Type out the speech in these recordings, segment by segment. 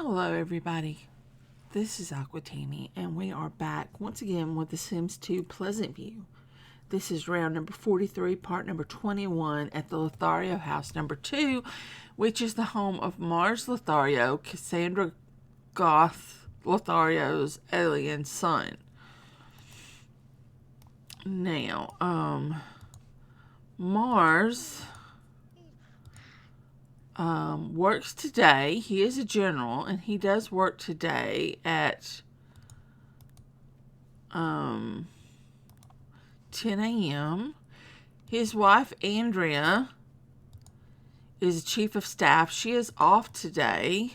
Hello everybody, this is Aquatami and we are back once again with The Sims 2 Pleasantview. This is round number 43, part number 21 at the Lothario house number 2, which is the home of Mars Lothario, Cassandra Goth Lothario's alien son. Now, Mars works today. He is a general and he does work today at 10 a.m. His wife Andrea is chief of staff. She is off today.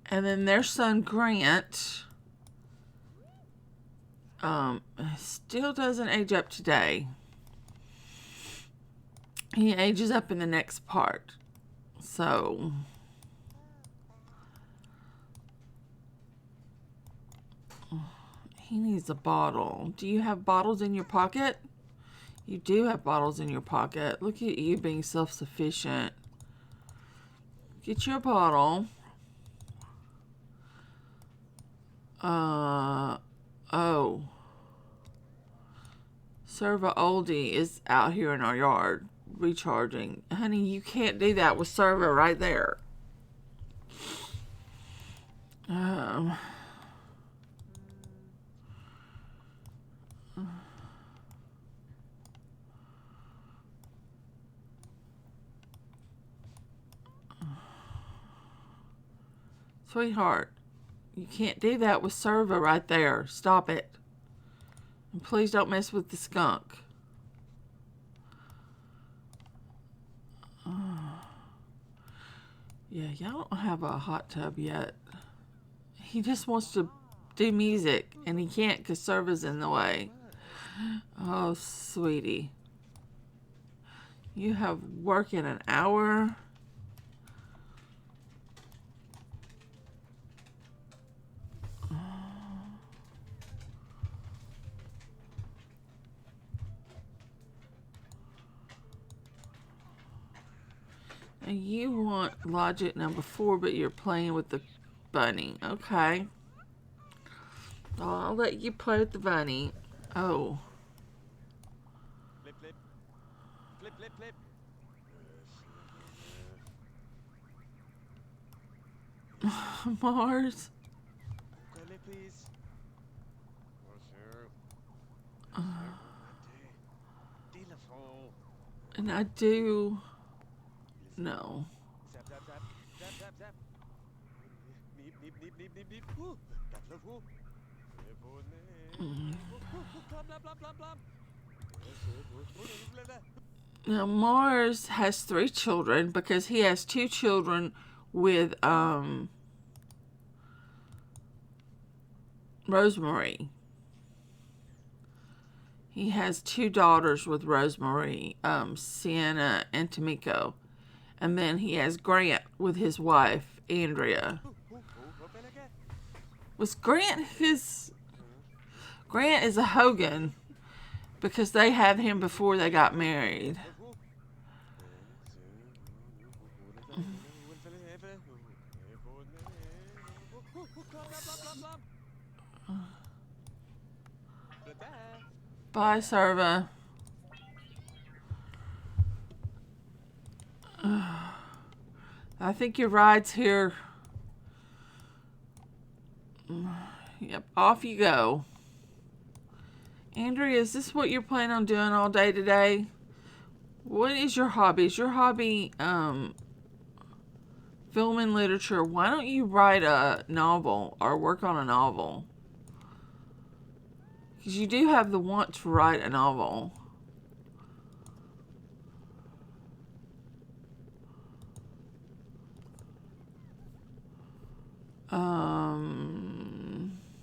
And then their son Grant still doesn't age up today. He ages up in the next part. So he needs a bottle. Do you have bottles in your pocket? You do have bottles in your pocket. Look at you being self-sufficient. Get your bottle. Oh. Serva Oldie is out here in our yard recharging. Honey, you can't do that with Serva right there. Sweetheart, you can't do that with Serva right there. Stop it. And please don't mess with the skunk. Yeah, y'all don't have a hot tub yet. He just wants to do music, and he can't because Serva's in the way. Oh, sweetie. You have work in an hour. And you want logic number 4, but you're playing with the bunny. Okay. Well, I'll let you play with the bunny. Oh. Flip, flip. Flip, flip, flip. Mars. Ukulele, please. And I do... No. Zap, zap, zap. Zap, zap, zap. Neep, neep, neep, neep, neep, neep. Ooh, got love, ooh. Blam, blam, blam, blam. Now, Mars has 3 children because he has 2 children with Rosemary. He has 2 daughters with Rosemary, Sienna and Tamiko. And then he has Grant with his wife, Andrea. Was Grant his... Grant is a Hogan because they had him before they got married. Bye, Serva. I think your ride's here. Yep, off you go. Andrea, is this what you're planning on doing all day today? What is your hobby? Is your hobby film and literature? Why don't you write a novel or work on a novel? Because you do have the want to write a novel.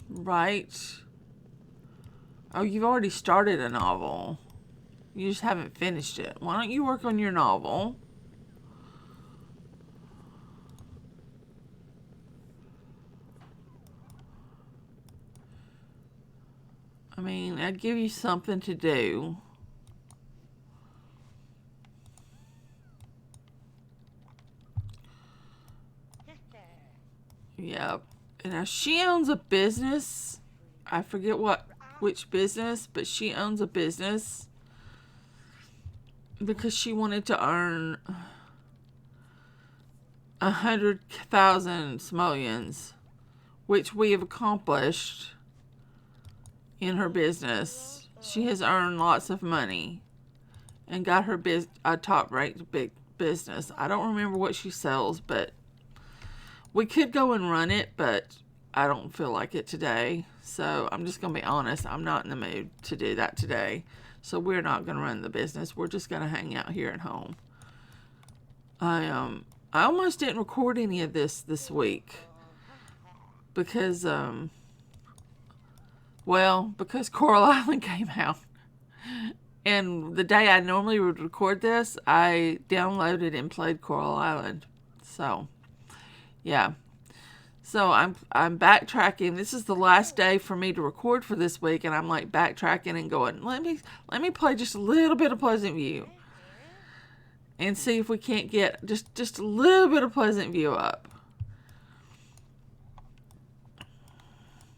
Right. Oh, you've already started a novel. You just haven't finished it. Why don't you work on your novel? I mean, I'd give you something to do. Yep. And now she owns a business. I forget which business, but she owns a business because she wanted to earn 100,000 simoleons, which we have accomplished in her business. She has earned lots of money and got her a top-ranked big business. I don't remember what she sells, but we could go and run it, but I don't feel like it today. So I'm just going to be honest. I'm not in the mood to do that today. So we're not going to run the business. We're just going to hang out here at home. I almost didn't record any of this week because because Coral Island came out. And the day I normally would record this, I downloaded and played Coral Island. So, yeah. So I'm backtracking. This is the last day for me to record for this week, and I'm like backtracking and going, let me play just a little bit of Pleasantview and see if we can't get just a little bit of Pleasantview up.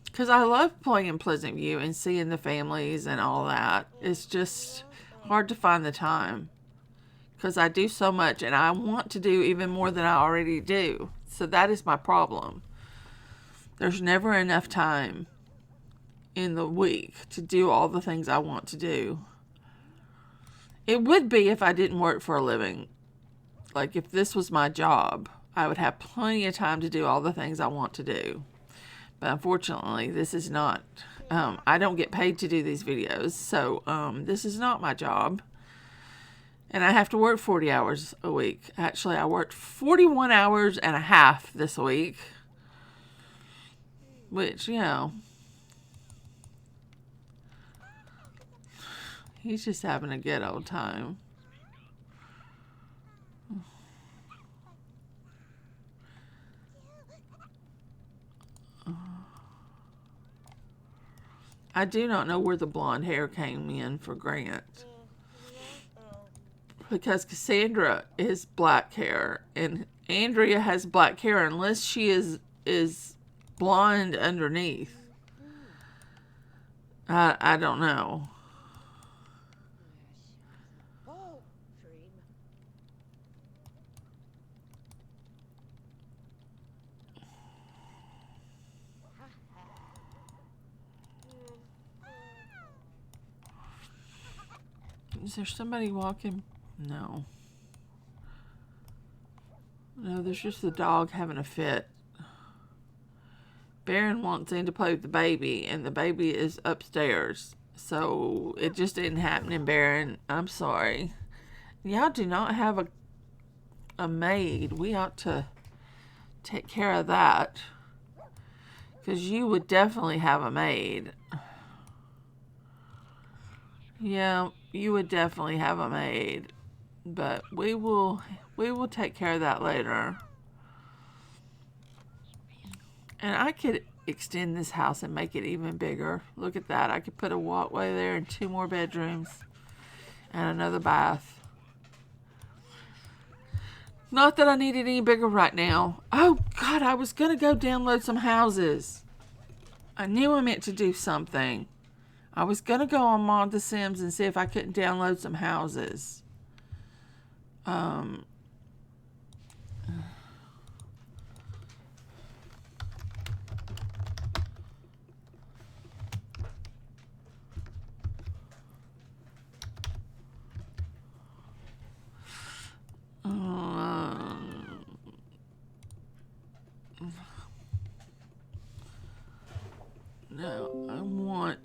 Because I love playing Pleasantview and seeing the families and all that. It's just hard to find the time. Because I do so much and I want to do even more than I already do. So that is my problem. There's never enough time in the week to do all the things I want to do. It would be if I didn't work for a living. Like if this was my job, I would have plenty of time to do all the things I want to do. But unfortunately, this is not. I don't get paid to do these videos, so this is not my job. And I have to work 40 hours a week. Actually, I worked 41 hours and a half this week. Which, you know, he's just having a good old time. I do not know where the blonde hair came in for Grant. Because Cassandra is black hair and Andrea has black hair unless she is blonde underneath. I don't know. Is there somebody walking? No. No, there's just the dog having a fit. Baron wants in to play with the baby, and the baby is upstairs. So it just didn't happen, Baron. I'm sorry. Y'all do not have a maid. We ought to take care of that. Because you would definitely have a maid. Yeah, you would definitely have a maid. But we will take care of that later. And I could extend this house and make it even bigger. Look at that. I could put a walkway there and 2 more bedrooms and another bath. Not that I need it any bigger right now. Oh, God, I was going to go download some houses. I knew I meant to do something. I was going to go on Mod The Sims and see if I couldn't download some houses. No, I want...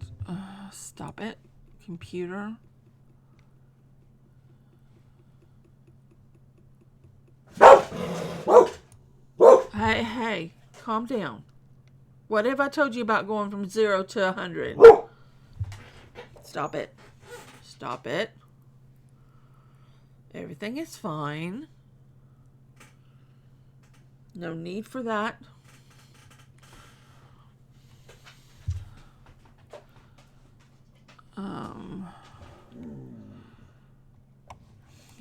stop it, computer. Hey, calm down. What have I told you about going from 0 to 100? Stop it. Stop it. Everything is fine. No need for that.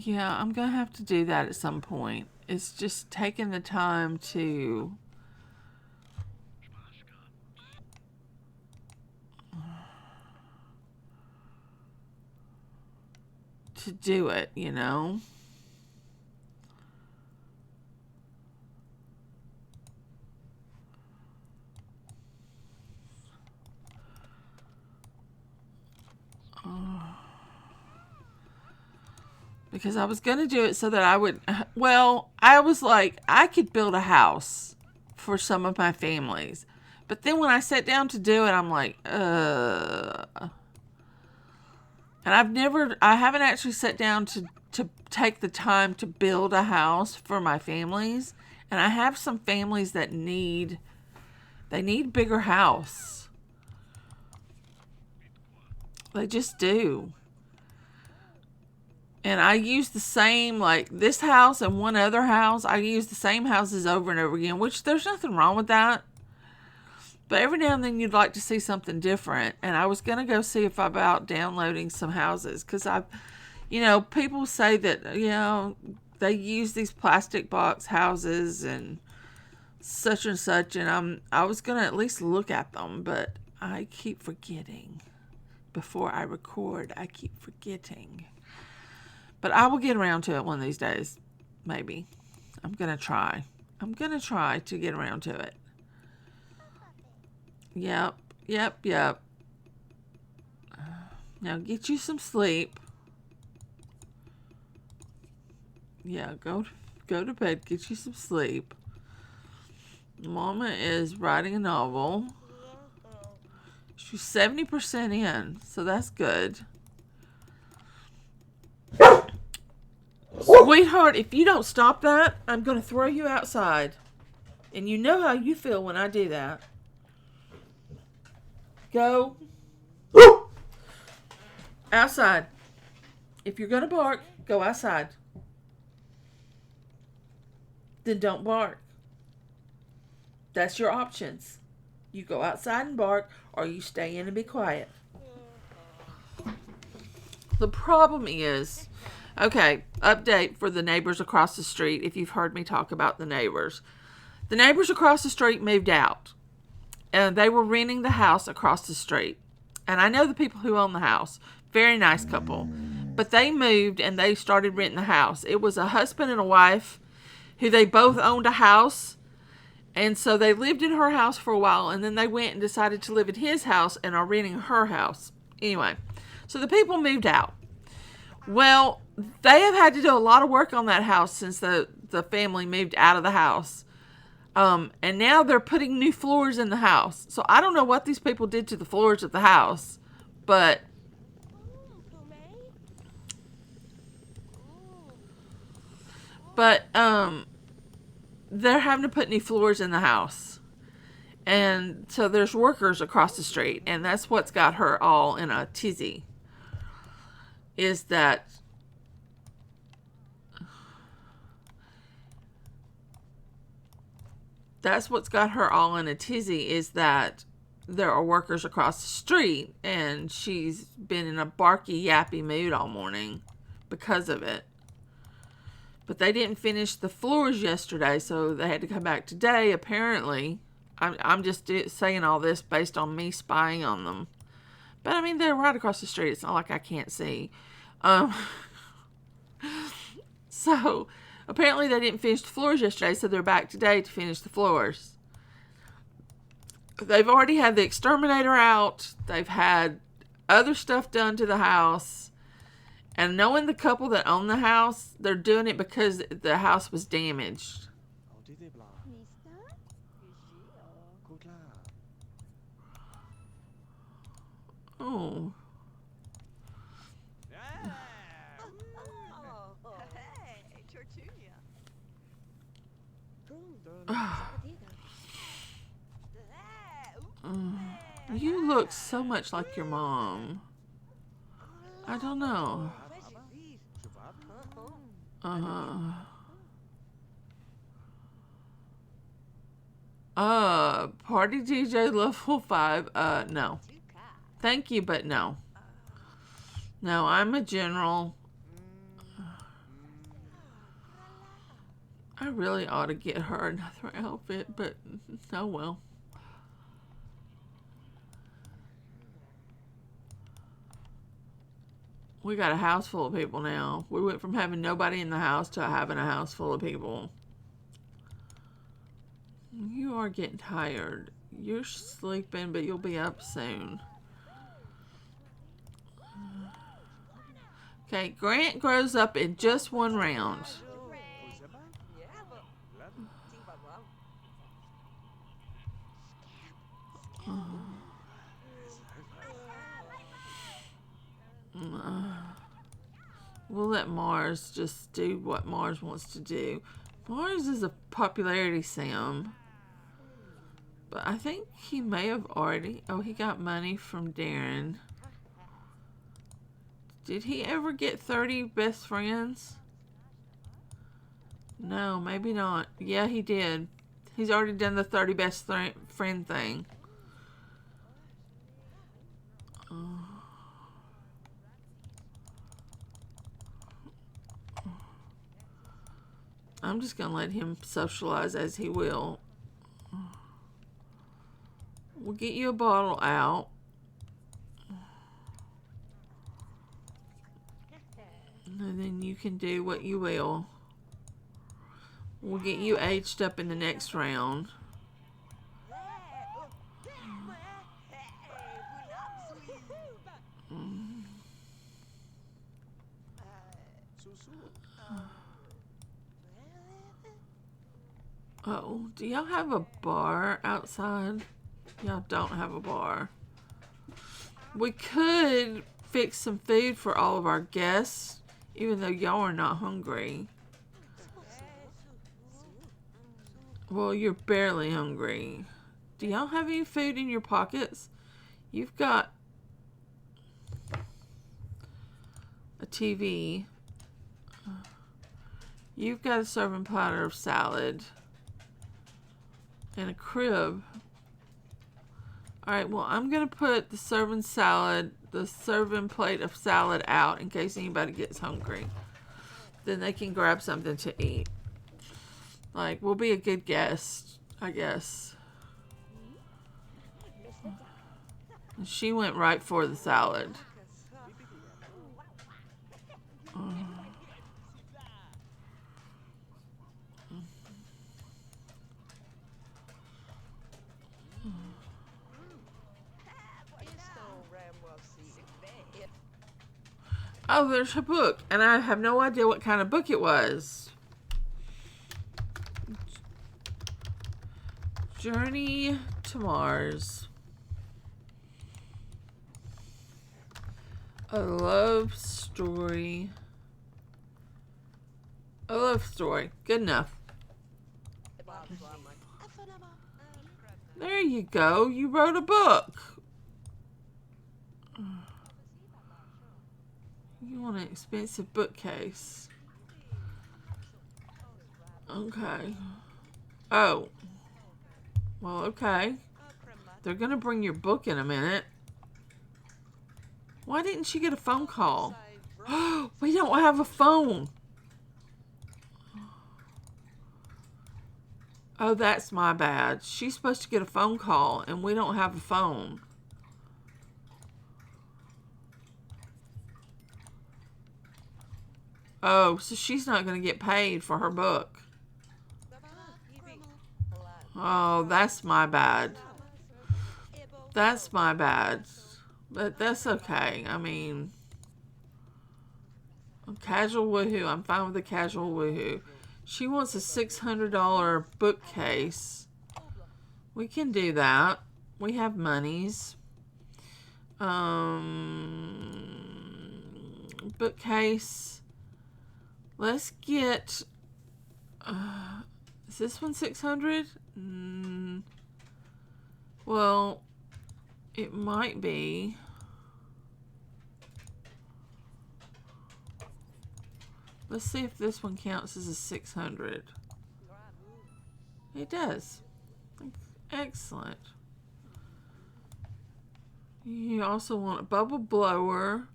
Yeah, I'm gonna have to do that at some point. It's just taking the time to to do it, you know. Because I was going to do it so that I would, well, I was like, I could build a house for some of my families. But then when I sat down to do it, I'm like, And I haven't actually sat down to take the time to build a house for my families. And I have some families that need bigger house. They just do. And I use the same, like this house and one other house, I use the same houses over and over again, which there's nothing wrong with that. But every now and then you'd like to see something different. And I was going to go see if I'm about downloading some houses. Because people say that, they use these plastic box houses and such. And I was going to at least look at them. But I keep forgetting. Before I record, I keep forgetting. But I will get around to it one of these days. Maybe. I'm going to try. I'm going to try to get around to it. Yep. Now get you some sleep. Yeah, go to bed. Get you some sleep. Mama is writing a novel. She's 70% in, so that's good. Sweetheart, if you don't stop that, I'm going to throw you outside. And you know how you feel when I do that. Go outside. If you're going to bark, go outside. Then don't bark. That's your options. You go outside and bark, or you stay in and be quiet. The problem is, okay, update for the neighbors across the street, if you've heard me talk about the neighbors. The neighbors across the street moved out. And they were renting the house across the street. And I know the people who own the house. Very nice couple. But they moved and they started renting the house. It was a husband and a wife who they both owned a house. And so they lived in her house for a while. And then they went and decided to live in his house and are renting her house. Anyway, so the people moved out. Well, they have had to do a lot of work on that house since the family moved out of the house. And now they're putting new floors in the house. So I don't know what these people did to the floors of the house, but they're having to put new floors in the house. And so there's workers across the street, and that's what's got her all in a tizzy. Is that That's what's got her all in a tizzy, is that there are workers across the street, and she's been in a barky, yappy mood all morning because of it. But they didn't finish the floors yesterday, so they had to come back today, apparently. I'm just saying all this based on me spying on them. But, I mean, they're right across the street. It's not like I can't see. So apparently they didn't finish the floors yesterday, so they're back today to finish the floors. They've already had the exterminator out. They've had other stuff done to the house. And knowing the couple that own the house, they're doing it because the house was damaged. Oh. You look so much like your mom. I don't know. Party DJ level 5. No. Thank you, but no. No, I'm a general. I really ought to get her another outfit, but oh well. We got a house full of people now. We went from having nobody in the house to having a house full of people. You are getting tired. You're sleeping, but you'll be up soon. Okay, Grant grows up in just one round. We'll let Mars just do what Mars wants to do. Mars is a popularity sim. But I think he may have already... Oh, he got money from Darren. Did he ever get 30 best friends? No, maybe not. Yeah, he did. He's already done the 30 best friend thing. I'm just going to let him socialize as he will. We'll get you a bottle out. And then you can do what you will. We'll get you aged up in the next round. Oh, do y'all have a bar outside? Y'all don't have a bar. We could fix some food for all of our guests, even though y'all are not hungry. Well, you're barely hungry. Do y'all have any food in your pockets? You've got a TV. You've got a serving platter of salad. And a crib. Alright, well, I'm going to put the serving plate of salad out in case anybody gets hungry. Then they can grab something to eat. Like, we'll be a good guest, I guess. And she went right for the salad. Oh, there's a book, and I have no idea what kind of book it was. Journey to Mars. A love story. A love story. Good enough. There you go. You wrote a book. You want an expensive bookcase. Okay. Oh. Well, okay. They're gonna bring your book in a minute. Why didn't she get a phone call? We don't have a phone. Oh, that's my bad. She's supposed to get a phone call, and we don't have a phone. Oh, so she's not going to get paid for her book. Oh, that's my bad. That's my bad. But that's okay. I mean, a casual woohoo. I'm fine with a casual woohoo. She wants a $600 bookcase. We can do that. We have monies. Bookcase. Let's get... is this one 600? Well, it might be. Let's see if this one counts as a 600. It does. Excellent. You also want a bubble blower,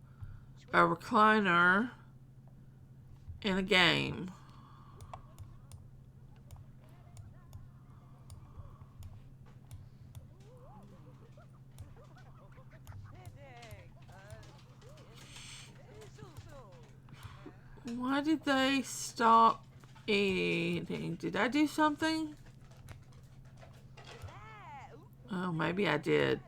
a recliner, and a game. Why did they stop eating? Did I do something? Oh, maybe I did.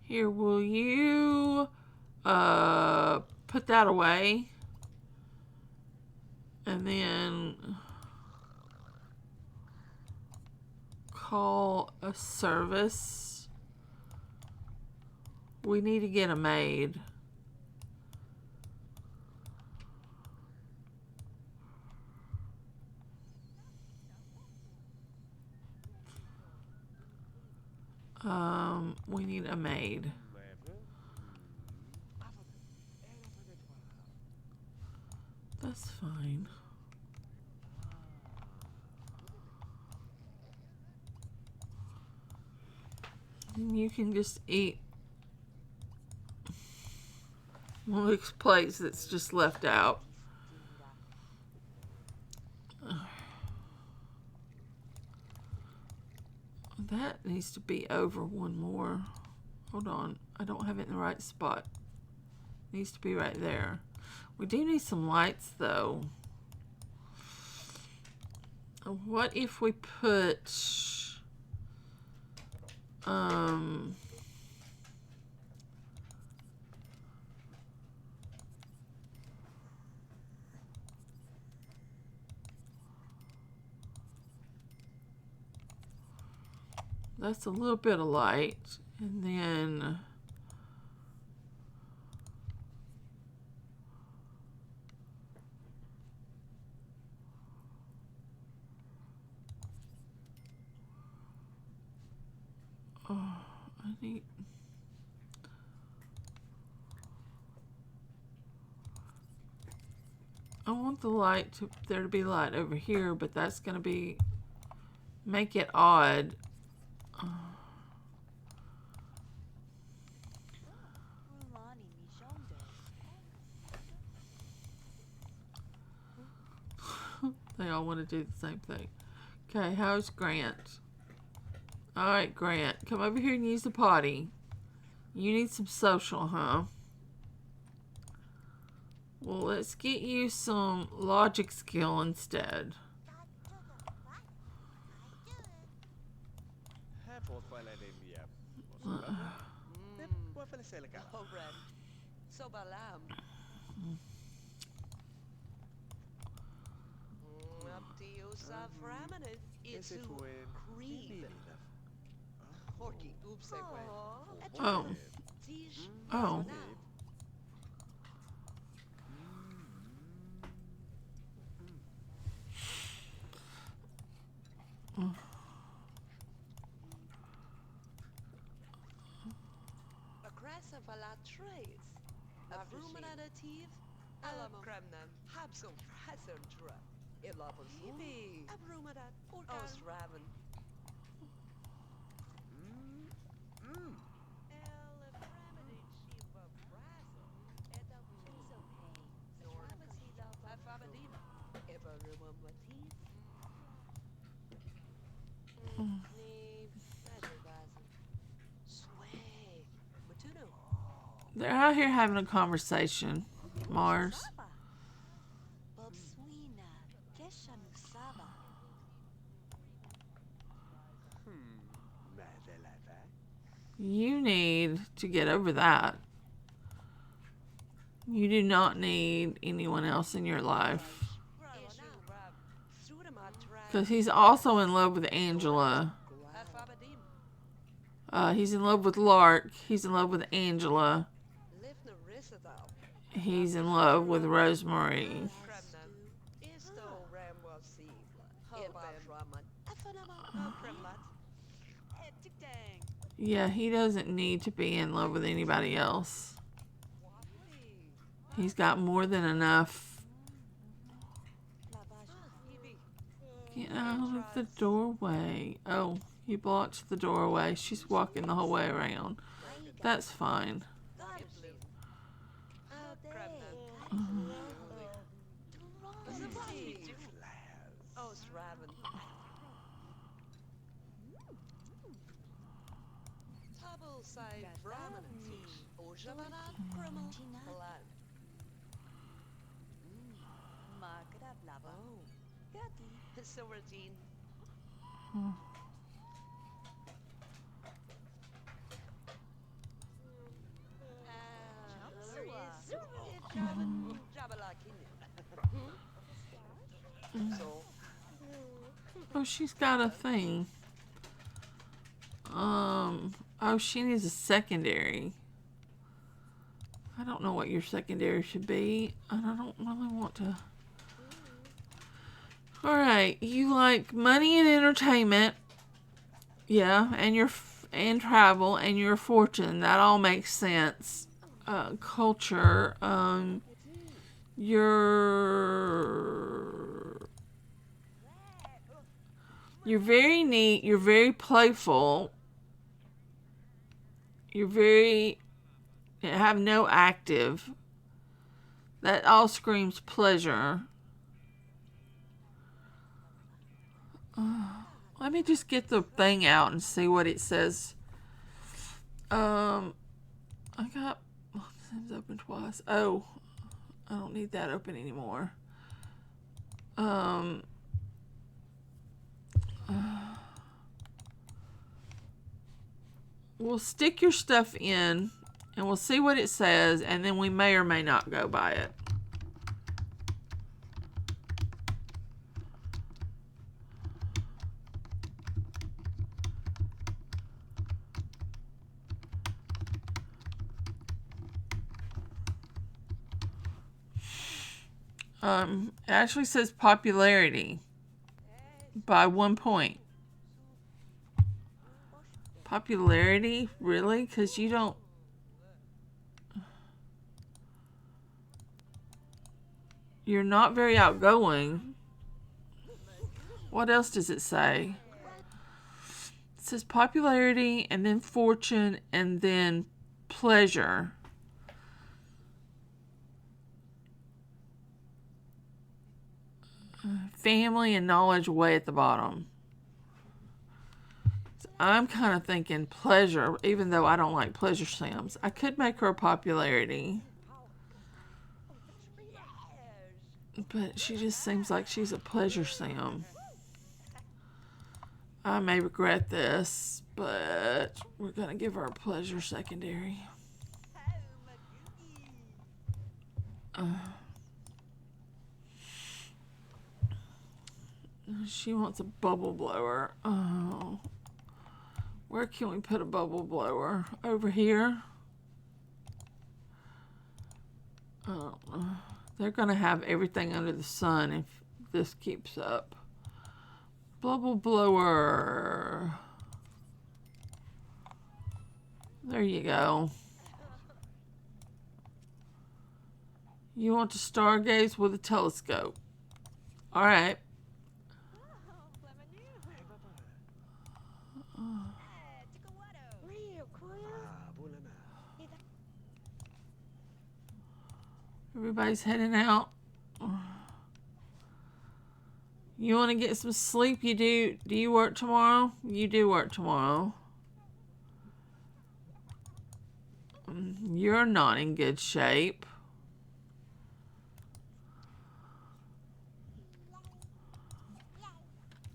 Here, will you put that away? And then call a service. We need to get a maid. We need a maid. That's fine. And you can just eat one of these plates that's just left out. That needs to be over one more. Hold on. I don't have it in the right spot. It needs to be right there. We do need some lights though. What if we put that's a little bit of light, and then I need I want the light to there to be light over here, but that's gonna be make it odd. They all want to do the same thing. Okay, how's Grant? Alright, Grant, come over here and use the potty. You need some social, huh? Well, let's get you some logic skill instead. Oh. Oh. They're out here having a conversation, Mars. You need to get over that. You do not need anyone else in your life. Because he's also in love with Angela. He's in love with Lark. He's in love with Angela. He's in love with Rosemary. Yeah, he doesn't need to be in love with anybody else. He's got more than enough. Get out of the doorway. Oh, he blocked the doorway. She's walking the whole way around. That's fine. side Brahmanati. Ojamana Brahman. Halal. Oh. Silvertine. So, Oh, she's got a thing. Oh, she needs a secondary. I don't know what your secondary should be, and I don't really want to. All right, you like money and entertainment, yeah, and travel and your fortune. That all makes sense. Culture, you're very neat. You're very playful. You have no active. That all screams pleasure. Let me just get the thing out and see what it says. I got it's open twice. Oh, I don't need that open anymore. We'll stick your stuff in and we'll see what it says, and then we may or may not go by it. It actually says popularity by 1 point. Popularity? Really? Because you don't... You're not very outgoing. What else does it say? It says popularity, and then fortune, and then pleasure. Family and knowledge way at the bottom. So I'm kind of thinking pleasure, even though I don't like pleasure sims. I could make her a popularity. But she just seems like she's a pleasure sim. I may regret this, but we're going to give her a pleasure secondary. She wants a bubble blower. Oh. Where can we put a bubble blower? Over here? Oh. They're going to have everything under the sun if this keeps up. Bubble blower. There you go. You want to stargaze with a telescope. All right. Everybody's heading out. You want to get some sleep? You do. Do you work tomorrow? You do work tomorrow. You're not in good shape.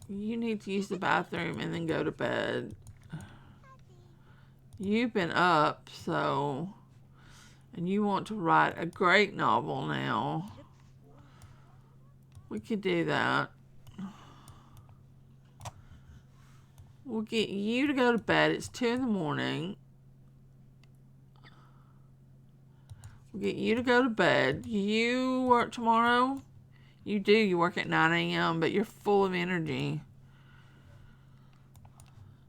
You need to use the bathroom and then go to bed. You've been up, so... And you want to write a great novel now. We could do that. We'll get you to go to bed. It's 2 in the morning. We'll get you to go to bed. You work tomorrow? You do. You work at 9 a.m., but you're full of energy.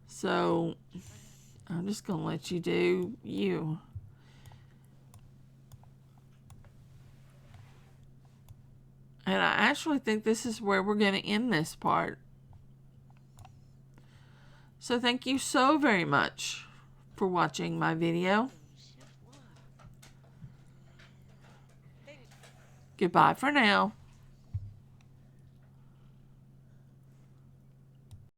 So, I'm just going to let you do you. And I actually think this is where we're going to end this part. So thank you so very much for watching my video. Goodbye for now.